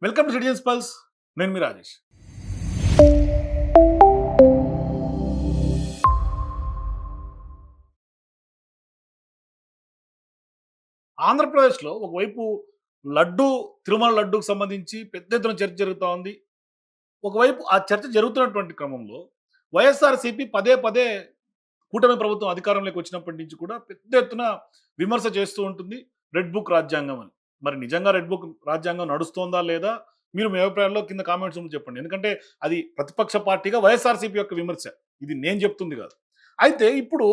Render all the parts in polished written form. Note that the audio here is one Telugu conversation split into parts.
Welcome to citizens pulse. నేను మీ రాజేష్. ఆంధ్రప్రదేశ్‌లో ఒకవైపు లడ్డు, తిరుమల లడ్డూకి సంబంధించి పెద్ద ఎత్తున చర్చ జరుగుతా ఉంది. ఒకవైపు ఆ చర్చ జరుగుతున్నటువంటి క్రమంలో వైఎస్ఆర్‌సీపీ పదే పదే కూటమి ప్రభుత్వం అధికారంలోకి వచ్చినప్పటి నుంచి కూడా పెద్ద ఎత్తున విమర్శ చేస్తూ ఉంటుంది. రెడ్ బుక్ రాజ్యాంగం అని. మరి నిజంగా రెడ్ బుక్ రాజ్యాంగం నడుస్తోందా లేదా? మీరు మీ అభిప్రాయాల్లో కింద కామెంట్స్ రూమ్‌లో చెప్పండి. ఎందుకంటే అది ప్రతిపక్ష పార్టీగా వైఎస్ఆర్‌సీపీ యొక్క విమర్శ. ఇది నేను చెప్తుంది కాదు. అయితే ఇప్పుడు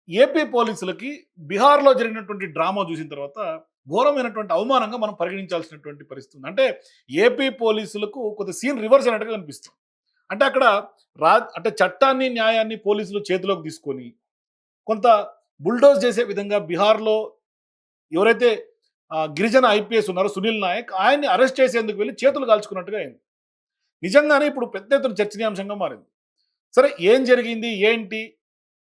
ఏపీ పోలీసులకి బీహార్‌లో జరిగినటువంటి డ్రామా చూసిన తర్వాత ఘోరమైనటువంటి అవమానంగా మనం పరిగణించాల్సినటువంటి పరిస్థితి ఉంది. అంటే ఏపీ పోలీసులకు కొంత సీన్ రివర్స్ అయినట్టుగా కనిపిస్తుంది. అంటే అక్కడ అంటే చట్టాన్ని, న్యాయాన్ని పోలీసులు చేతిలోకి తీసుకొని కొంత బుల్డోజ్ చేసే విధంగా బీహార్‌లో ఎవరైతే గిరిజన ఐపీఎస్ ఉన్నారో సునీల్ నాయక్ ఆయన్ని అరెస్ట్ చేసేందుకు వెళ్లి చేతులు కాల్చుకున్నట్టుగా అయింది. నిజంగానే ఇప్పుడు పెద్ద ఎత్తున చర్చనీయాంశంగా మారింది. సరే ఏం జరిగింది? ఏంటి?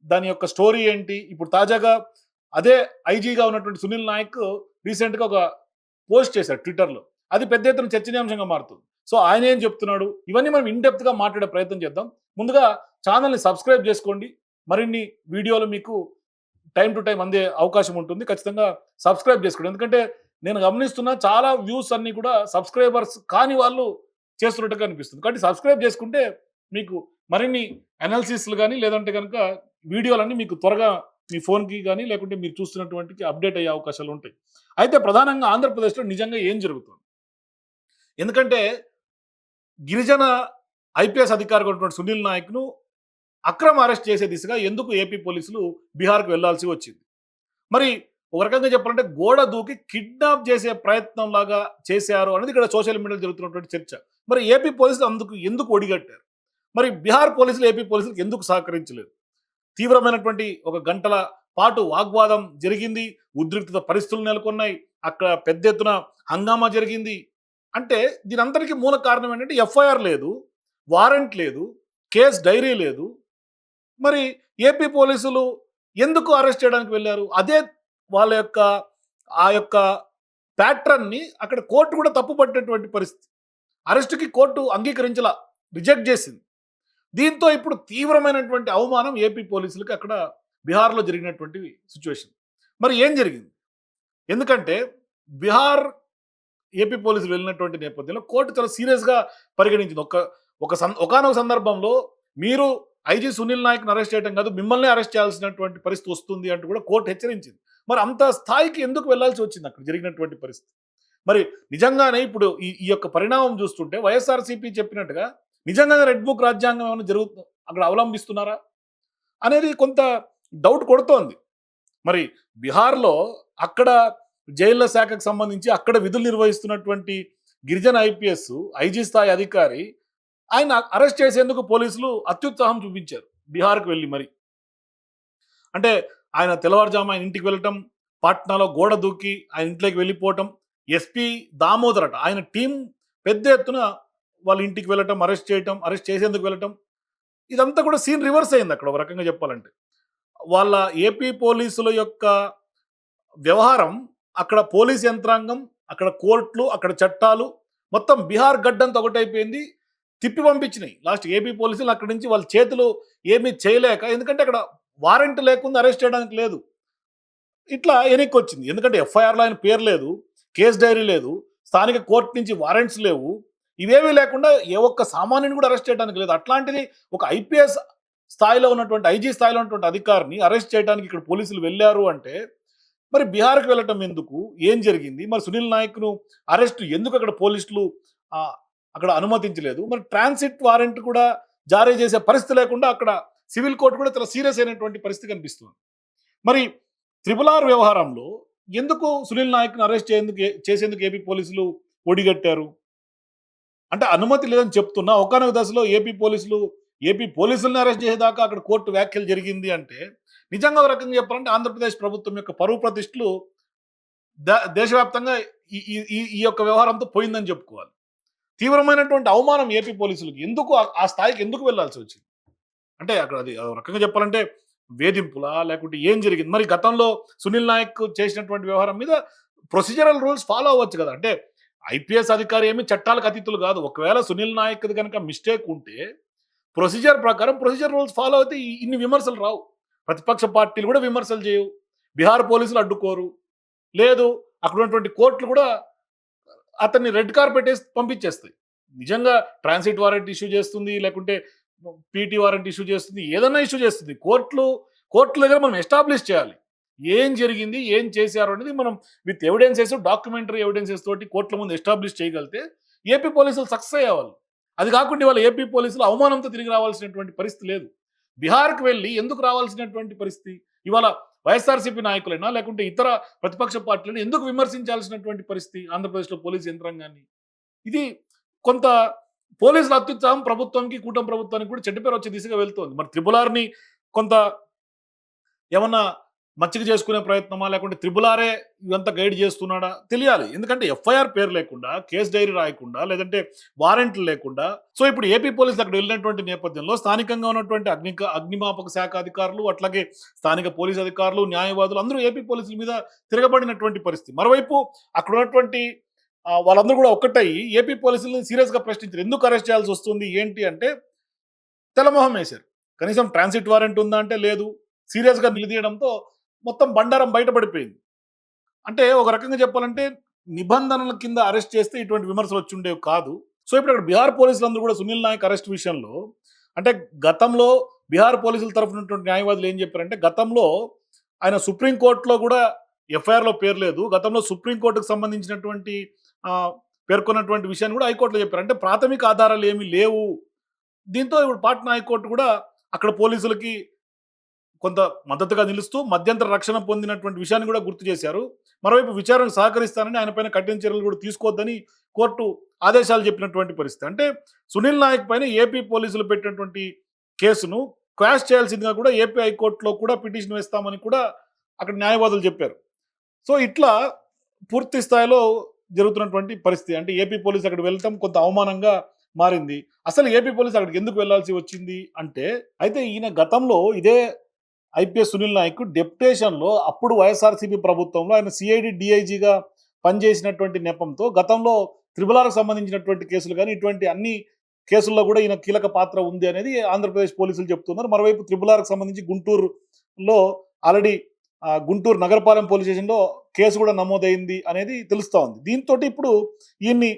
దాని యొక్క స్టోరీ ఏంటి? ఇప్పుడు తాజాగా అదే ఐజీగా ఉన్నటువంటి సునీల్ నాయక్ రీసెంట్‌గా ఒక పోస్ట్ చేశాడు ట్విట్టర్‌లో. అది పెద్ద ఎత్తున చర్చనీయాంశంగా మారుతుంది. సో ఆయన ఏం చెప్తున్నాడు? ఇవన్నీ మనం ఇన్ డెప్త్‌గా మాట్లాడే ప్రయత్నం చేద్దాం. ముందుగా ఛానెల్‌ని సబ్స్క్రైబ్ చేసుకోండి. మరిన్ని వీడియోలు మీకు టైమ్ టు టైమ్ అందే అవకాశం ఉంటుంది. ఖచ్చితంగా సబ్స్క్రైబ్ చేసుకోండి. ఎందుకంటే నేను గమనిస్తున్న చాలా వ్యూస్ అన్నీ కూడా సబ్స్క్రైబర్స్ కాని వాళ్ళు చేస్తున్నట్టుగా అనిపిస్తుంది. కాబట్టి సబ్స్క్రైబ్ చేసుకుంటే మీకు మరిన్ని అనాలిసిస్‌లు గాని లేదంటే గనక వీడియోలన్నీ మీకు త్వరగా మీ ఫోన్‌కి గాని లేకుంటే మీరు చూస్తున్నటువంటికి అప్డేట్ అయ్యే అవకాశాలు ఉంటాయి. అయితే ప్రధానంగా ఆంధ్రప్రదేశ్‌లో నిజంగా ఏం జరుగుతుంది? ఎందుకంటే గిరిజన ఐపీఎస్ అధికారిగా ఉన్నటువంటి సునీల్ నాయక్‌ను అక్రమ అరెస్ట్ చేసే దిశగా ఎందుకు ఏపీ పోలీసులు బీహార్‌కి వెళ్లాల్సి వచ్చింది? మరి ఒక రకంగా చెప్పాలంటే గోడ దూకి కిడ్నాప్ చేసే ప్రయత్నం లాగా చేశారు అనేది ఇక్కడ సోషల్ మీడియాలో జరుగుతున్నటువంటి చర్చ. మరి ఏపీ పోలీసులు అందుకు ఎందుకు ఒడిగట్టారు? మరి బీహార్ పోలీసులు ఏపీ పోలీసులకు ఎందుకు సహకరించలేదు? తీవ్రమైనటువంటి ఒక గంటల పాటు వాగ్వాదం జరిగింది. ఉద్రిక్తత పరిస్థితులు నెలకొన్నాయి. అక్కడ పెద్ద ఎత్తున హంగామా జరిగింది. అంటే దీనంతటికి మూల కారణం ఏంటంటే ఎఫ్ఐఆర్ లేదు, వారెంట్ లేదు, కేస్ డైరీ లేదు. మరి ఏపీ పోలీసులు ఎందుకు అరెస్ట్ చేయడానికి వెళ్లారు? అదే వాళ్ళ యొక్క ఆ యొక్క ప్యాట్రన్‌ని అక్కడ కోర్ట్ కూడా తప్పుపట్టినటువంటి పరిస్థితి. అరెస్ట్‌కి కోర్టు అంగీకరించలా. రిజెక్ట్ చేసింది. దీంతో ఇప్పుడు తీవ్రమైనటువంటి అవమానం ఏపీ పోలీసులకి అక్కడ బీహార్‌లో జరిగినటువంటి సిట్యుయేషన్. మరి ఏం జరిగింది? ఎందుకంటే బీహార్ ఏపీ పోలీసులు వెళ్ళినటువంటి నేపథ్యంలో కోర్టు చాలా సీరియస్‌గా పరిగణించింది. ఒకానొక సందర్భంలో మీరు ఐజీ సునీల్ నాయక్‌ని అరెస్ట్ చేయడం కాదు, మిమ్మల్నే అరెస్ట్ చేయాల్సినటువంటి పరిస్థితి వస్తుంది అంటూ కూడా కోర్టు హెచ్చరించింది. మరి అంత స్థాయికి ఎందుకు వెళ్లాల్సి వచ్చింది అక్కడ జరిగినటువంటి పరిస్థితి? మరి నిజంగానే ఇప్పుడు ఈ ఈ యొక్క పరిణామం చూస్తుంటే వైఎస్ఆర్‌సీపీ చెప్పినట్టుగా నిజంగానే రెడ్ బుక్ రాజ్యాంగం ఏమైనా అక్కడ అవలంబిస్తున్నారా? అనేది కొంత డౌట్ కొడుతోంది. మరి బీహార్‌లో అక్కడ జైళ్ల శాఖకు సంబంధించి అక్కడ విధులు నిర్వహిస్తున్నటువంటి గిరిజన ఐపీఎస్ ఐజీ స్థాయి అధికారి ఆయన అరెస్ట్ చేసేందుకు పోలీసులు అత్యుత్సాహం చూపించారు బీహార్‌కి వెళ్లి మరి. అంటే ఆయన తెల్లవారుజామున ఆయన ఇంటికి వెళ్ళటం, పాట్నాలో గోడ దూకి ఆయన ఇంట్లోకి వెళ్ళిపోవటం, ఎస్పీ దామోదర్ అట ఆయన టీం పెద్ద ఎత్తున వాళ్ళ ఇంటికి వెళ్ళటం, అరెస్ట్ చేసేందుకు వెళ్ళటం. ఇదంతా కూడా సీన్ రివర్స్ అయింది అక్కడ ఒక రకంగా చెప్పాలంటే. వాళ్ళ ఏపీ పోలీసుల యొక్క వ్యవహారం, అక్కడ పోలీస్ యంత్రాంగం, అక్కడ కోర్టులు, అక్కడ చట్టాలు మొత్తం బీహార్ గడ్డంతా ఒకటైపోయింది. తిప్పి పంపించినాయి. లాస్ట్ ఏపీ పోలీసులు అక్కడి నుంచి వాళ్ళ చేతులు ఏమీ చేయలేక ఎందుకంటే అక్కడ వారెంట్ లేకుండా అరెస్ట్ చేయడానికి లేదు. ఇట్లా ఎనక్కొచ్చింది. ఎందుకంటే ఎఫ్ఐఆర్‌లో ఆయన పేరు లేదు, కేస్ డైరీ లేదు, స్థానిక కోర్టు నుంచి వారెంట్స్ లేవు. ఇవేవీ లేకుండా ఏ ఒక్క సామాన్యుని కూడా అరెస్ట్ చేయడానికి లేదు. అట్లాంటిది ఒక ఐపీఎస్ స్థాయిలో ఉన్నటువంటి ఐజీ స్థాయిలో ఉన్నటువంటి అధికారిని అరెస్ట్ చేయడానికి ఇక్కడ పోలీసులు వెళ్లారు అంటే మరి బీహార్‌కి వెళ్ళటం ఎందుకు? ఏం జరిగింది? మరి సునీల్ నాయక్‌ను అరెస్ట్ ఎందుకు అక్కడ పోలీసులు ఆహ్, అక్కడ అనుమతించలేదు? మరి ట్రాన్సిట్ వారెంట్ కూడా జారీ చేసే పరిస్థితి లేకుండా అక్కడ సివిల్ కోర్ట్ కూడా చాలా సీరియస్ అయినటువంటి పరిస్థితి కనిపిస్తుంది. మరి త్రిపుల్ ఆర్ వ్యవహారంలో ఎందుకు సునీల్ నాయక్‌ని అరెస్ట్ చేసేందుకు ఏపీ పోలీసులు ఒడిగట్టారు? అంటే అనుమతి లేదని చెప్తున్నా ఒకానొక దశలో ఏపీ పోలీసుల్ని అరెస్ట్ చేసేదాకా అక్కడ కోర్టు వ్యాఖ్యలు జరిగింది అంటే నిజంగా ఒక రకంగా చెప్పాలంటే ఆంధ్రప్రదేశ్ ప్రభుత్వం యొక్క పరువు ప్రతిష్టలు దేశవ్యాప్తంగా ఈ ఈ ఈ ఈ యొక్క వ్యవహారంతో పోయిందని చెప్పుకోవాలి. తీవ్రమైనటువంటి అవమానం ఏపీ పోలీసులకి. ఎందుకు ఆ స్థాయికి ఎందుకు వెళ్లాల్సి వచ్చింది? అంటే అక్కడ అది ఒక రకంగా చెప్పాలంటే వేధింపులా? లేకుంటే ఏం జరిగింది? మరి గతంలో సునీల్ నాయక్ చేసినటువంటి వ్యవహారం మీద ప్రొసీజరల్ రూల్స్ ఫాలో అవ్వచ్చు కదా! అంటే ఐపీఎస్ అధికారి ఏమి చట్టాలకు అతీతులు కాదు. ఒకవేళ సునీల్ నాయక్‌ది గనక మిస్టేక్ ఉంటే, ప్రొసీజర్ ప్రకారం ప్రొసీజర్ రూల్స్ ఫాలో అయితే ఇన్ని విమర్శలు రావు. ప్రతిపక్ష పార్టీలు కూడా విమర్శలు చేయవు. బీహార్ పోలీసులు అడ్డుకోరు. లేదు అక్కడ ఉన్నటువంటి కోర్టులు కూడా అతన్ని రెడ్ కార్పెట్ ఏసి పంపించేస్తాయి. నిజంగా ట్రాన్సిట్ వారెంట్ ఇష్యూ చేస్తుంది. లేకుంటే పీటీ వారెంట్ ఇష్యూ చేస్తుంది. ఏదన్నా ఇష్యూ చేస్తుంది. కోర్టుల దగ్గర మనం ఎస్టాబ్లిష్ చేయాలి. ఏం జరిగింది? ఏం చేశారు? అనేది మనం విత్ ఎవిడెన్సెస్, డాక్యుమెంటరీ ఎవిడెన్సెస్ తోటి కోర్టుల ముందు ఎస్టాబ్లిష్ చేయగలిగితే ఏపీ పోలీసులు సక్సెస్ అయ్యేవాళ్ళు. అది కాకుండా ఇవాళ ఏపీ పోలీసులు అవమానంతో తిరిగి రావాల్సినటువంటి పరిస్థితి లేదు. బీహార్‌కి వెళ్లి ఎందుకు రావాల్సినటువంటి పరిస్థితి? ఇవాళ వైఎస్ఆర్‌సీపీ నాయకులైనా లేకుంటే ఇతర ప్రతిపక్ష పార్టీలను ఎందుకు విమర్శించాల్సినటువంటి పరిస్థితి ఆంధ్రప్రదేశ్‌లో పోలీస్ యంత్రాంగాన్ని? ఇది కొంత పోలీసుల అత్యుత్సాహం ప్రభుత్వంకి, కూటమి ప్రభుత్వానికి కూడా చెడ్డ పేరు వచ్చే దిశగా వెళ్తోంది. మరి త్రిపుల్ ఆర్‌ని కొంత ఏమన్నా మచ్చిక చేసుకునే ప్రయత్నమా? లేకుంటే త్రిపుల్ ఆరే ఇదంతా గైడ్ చేస్తున్నాడా? తెలియాలి. ఎందుకంటే ఎఫ్ఐఆర్ పేరు లేకుండా, కేస్ డైరీ రాయకుండా, లేదంటే వారెంట్లు లేకుండా సో ఇప్పుడు ఏపీ పోలీసులు అక్కడ వెళ్ళినటువంటి నేపథ్యంలో స్థానికంగా ఉన్నటువంటి అగ్నిమాపక శాఖ అధికారులు, అట్లాగే స్థానిక పోలీసు అధికారులు, న్యాయవాదులు అందరూ ఏపీ పోలీసుల మీద తిరగబడినటువంటి పరిస్థితి. మరోవైపు అక్కడ ఉన్నటువంటి వాళ్ళందరూ కూడా ఒక్కటయ్యి ఏపీ పోలీసుల్ని సీరియస్‌గా ప్రశ్నించారు. ఎందుకు అరెస్ట్ చేయాల్సి వస్తుంది? ఏంటి అంటే తెల్లమొహం వేశారు. కనీసం ట్రాన్సిట్ వారెంట్ ఉందా అంటే లేదు. సీరియస్‌గా నిలదీయడంతో మొత్తం బండారం బయటపడిపోయింది. అంటే ఒక రకంగా చెప్పాలంటే నిబంధనల కింద అరెస్ట్ చేస్తే ఇటువంటి విమర్శలు వచ్చుండేవి కాదు. సో ఇప్పుడు అక్కడ బీహార్ పోలీసులందరూ కూడా సునీల్ నాయక్ అరెస్ట్ విషయంలో అంటే గతంలో బీహార్ పోలీసుల తరఫున ఉన్నటువంటి న్యాయవాదులు ఏం చెప్పారంటే గతంలో ఆయన సుప్రీం కోర్టులో కూడా ఎఫ్ఐఆర్‌లో పేరు లేదు. గతంలో సుప్రీం కోర్టుకు సంబంధించినటువంటి పేర్కొన్నటువంటి విషయాన్ని కూడా హైకోర్టులో చెప్పారు. అంటే ప్రాథమిక ఆధారాలు ఏమీ లేవు. దీంతో ఇప్పుడు పాట్నా హైకోర్టు కూడా అక్కడ పోలీసులకి కొంత మద్దతుగా నిలుస్తూ మధ్యంతర రక్షణ పొందినటువంటి విషయాన్ని కూడా గుర్తు చేశారు. మరోవైపు విచారణకు సహకరిస్తానని ఆయన పైన కఠిన చర్యలు కూడా తీసుకోవద్దని కోర్టు ఆదేశాలు చెప్పినటువంటి పరిస్థితి. అంటే సునీల్ నాయక్ పైన ఏపీ పోలీసులు పెట్టినటువంటి కేసును క్వాష్ చేయాల్సిందిగా కూడా ఏపీ హైకోర్టులో కూడా పిటిషన్ వేస్తామని కూడా అక్కడ న్యాయవాదులు చెప్పారు. సో ఇట్లా పూర్తి స్థాయిలో జరుగుతున్నటువంటి పరిస్థితి. అంటే ఏపీ పోలీసు అక్కడికి వెళ్ళటం కొంత అవమానంగా మారింది. అసలు ఏపీ పోలీసు అక్కడికి ఎందుకు వెళ్ళాల్సి వచ్చింది అంటే అయితే ఈయన గతంలో ఇదే ఐపీఎస్ సునీల్ నాయక్ డెప్యుటేషన్‌లో అప్పుడు వైఎస్ఆర్‌సీపీ ప్రభుత్వంలో ఆయన సీఐడీ డీఐజీగా పనిచేసినటువంటి నెపంతో గతంలో త్రిపుల్ ఆర్‌కి సంబంధించినటువంటి కేసులు గాని, ఇటువంటి అన్ని కేసుల్లో కూడా ఈయన కీలక పాత్ర ఉంది అనేది ఆంధ్రప్రదేశ్ పోలీసులు చెప్తున్నారు. మరోవైపు త్రిపుల్ ఆర్‌కి సంబంధించి గుంటూరులో ఆల్రెడీ గుంటూరు నగరపాలెం పోలీస్ స్టేషన్‌లో కేసు కూడా నమోదైంది అనేది తెలుస్తా ఉంది. దీంతోటి ఇప్పుడు ఈయన్ని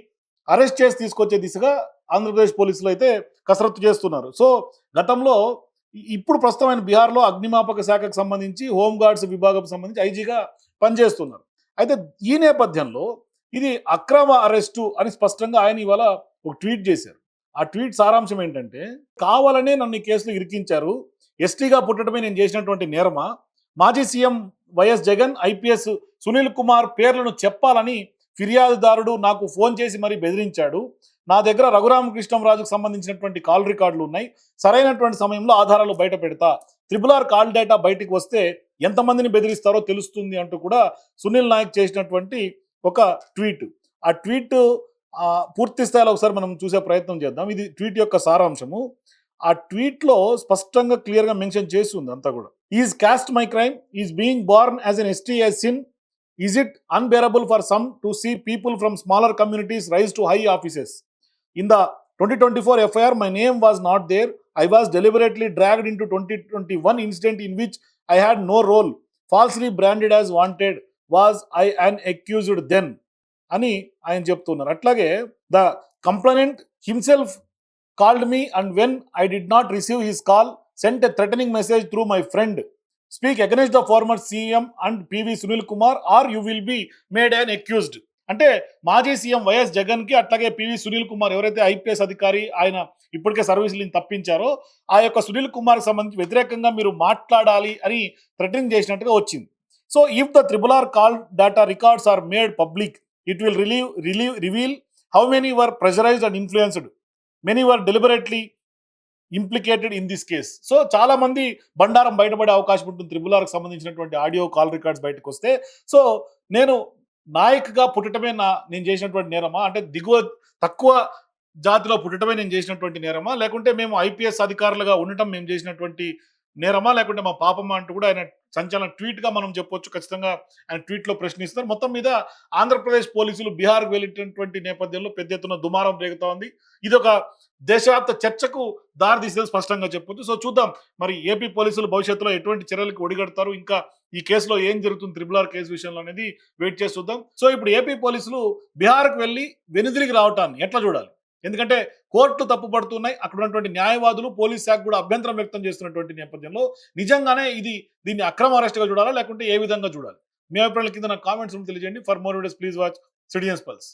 అరెస్ట్ చేసి తీసుకొచ్చే దిశగా ఆంధ్రప్రదేశ్ పోలీసులు అయితే కసరత్తు చేస్తున్నారు. సో గతంలో ఇప్పుడు ప్రస్తుతం ఆయన బీహార్‌లో అగ్నిమాపక శాఖకు సంబంధించి హోమ్ గార్డ్స్ విభాగంకు సంబంధించి ఐజీగా పనిచేస్తున్నారు. అయితే ఈ నేపథ్యంలో ఇది అక్రమ అరెస్టు అని స్పష్టంగా ఆయన ఇవాళ ఒక ట్వీట్ చేశారు. ఆ ట్వీట్ సారాంశం ఏంటంటే కావాలనే నన్ను ఈ కేసులో ఇరికించారు. ఎస్టీగా పుట్టడమే నేను చేసినటువంటి నేరమా? మాజీ CM YS Jagan, IPS Sunil Kumar పేర్లను చెప్పాలని ఫిర్యాదుదారుడు నాకు ఫోన్ చేసి మరీ బెదిరించాడు. నా దగ్గర రఘురామకృష్ణంరాజుకు సంబంధించినటువంటి కాల్ రికార్డులు ఉన్నాయి. సరైనటువంటి సమయంలో ఆధారాలు బయట పెడతా. త్రిపుల్ ఆర్ కాల్ డేటా బయటికి వస్తే ఎంతమందిని బెదిరిస్తారో తెలుస్తుంది అంటూ కూడా సునీల్ నాయక్ చేసినటువంటి ఒక ట్వీట్. ఆ ట్వీట్ పూర్తి స్థాయిలో ఒకసారి మనం చూసే ప్రయత్నం చేద్దాం. ఇది ట్వీట్ యొక్క సారాంశము. ఆ ట్వీట్‌లో స్పష్టంగా క్లియర్‌గా మెన్షన్ చేసి ఉంది అంతా కూడా. Is caste my crime, is being born as an ST a sin, is it unbearable for some to see people from smaller communities rise to high offices. In the 2024 FIR, my name was not there. I was deliberately dragged into 2021 incident in which I had no role. Falsely branded as wanted. Was I an accused then? అని ఆయన చెప్తున్నారు. అట్లాగే the complainant himself called me and when I did not receive his call, sent a threatening message through my friend. Speak against the former CM and PV Sunil Kumar or you will be made an accused. అంటే మాజీ సీఎం వైఎస్ జగన్ కి అట్లాగే పివి సునీల్ కుమార్ ఎవరైతే ఐపీఎస్ అధికారి ఆయన ఇప్పటికే సర్వీసులు తప్పించారో ఆ యొక్క సునీల్ కుమార్ సంబంధించి వ్యతిరేకంగా మీరు మాట్లాడాలి అని థ్రెటనింగ్ చేసినట్టుగా వచ్చింది. So if the triple R call data records are made public it will reveal how many were pressurised and influenced, many were deliberately implicated in this case. So చాలా మంది బండారం బయటపడే అవకాశం ఉంటుంది త్రిపుల్ ఆర్కి సంబంధించినటువంటి ఆడియో కాల్ రికార్డ్స్ బయటకు వస్తే. సో నేను నాయక్‌గా పుట్టడమే నేను చేసినటువంటి నేరమా? అంటే తక్కువ జాతిలో పుట్టడమే నేను చేసినటువంటి నేరమా? లేకుంటే మేము ఐపీఎస్ అధికారులుగా ఉండటం మేము చేసినటువంటి నేరమా లేకుంటే మా పాపమా అంటూ కూడా ఆయన సంచలన ట్వీట్ గా మనం చెప్పొచ్చు. ఖచ్చితంగా ఆయన ట్వీట్ లో ప్రశ్నిస్తారు. మొత్తం మీద ఆంధ్రప్రదేశ్ పోలీసులు బీహార్‌కు వెళ్ళేటటువంటి నేపథ్యంలో పెద్ద ఎత్తున దుమారం రేగుతా ఉంది. ఇదొక దేశవ్యాప్త చర్చకు దారి తీసేది స్పష్టంగా చెప్పొచ్చు. సో చూద్దాం మరి ఏపీ పోలీసులు భవిష్యత్తులో ఎటువంటి చర్యలకు ఒడిగడతారు, ఇంకా ఈ కేసులో ఏం జరుగుతుంది త్రిబుల్ ఆర్ కేసు విషయంలో అనేది వెయిట్ చేసి చూద్దాం. సో ఇప్పుడు ఏపీ పోలీసులు బీహార్‌కు వెళ్లి వెనుదిరిగి రావటాన్ని ఎట్లా చూడాలి? ఎందుకంటే కోర్టులు తప్పుపడుతున్నాయి. అక్కడ ఉన్నటువంటి న్యాయవాదులు, పోలీస్ శాఖ కూడా అభ్యంతరం వ్యక్తం చేస్తున్నటువంటి నేపథ్యంలో నిజంగానే దీన్ని అక్రమ అరెస్ట్‌గా చూడాలా? లేకుంటే ఏ విధంగా చూడాలి? మీ అభిప్రాయాల కింద నాకు కామెంట్స్ రూమ్‌లో తెలియజేయండి. For more videos please watch citizens pulse.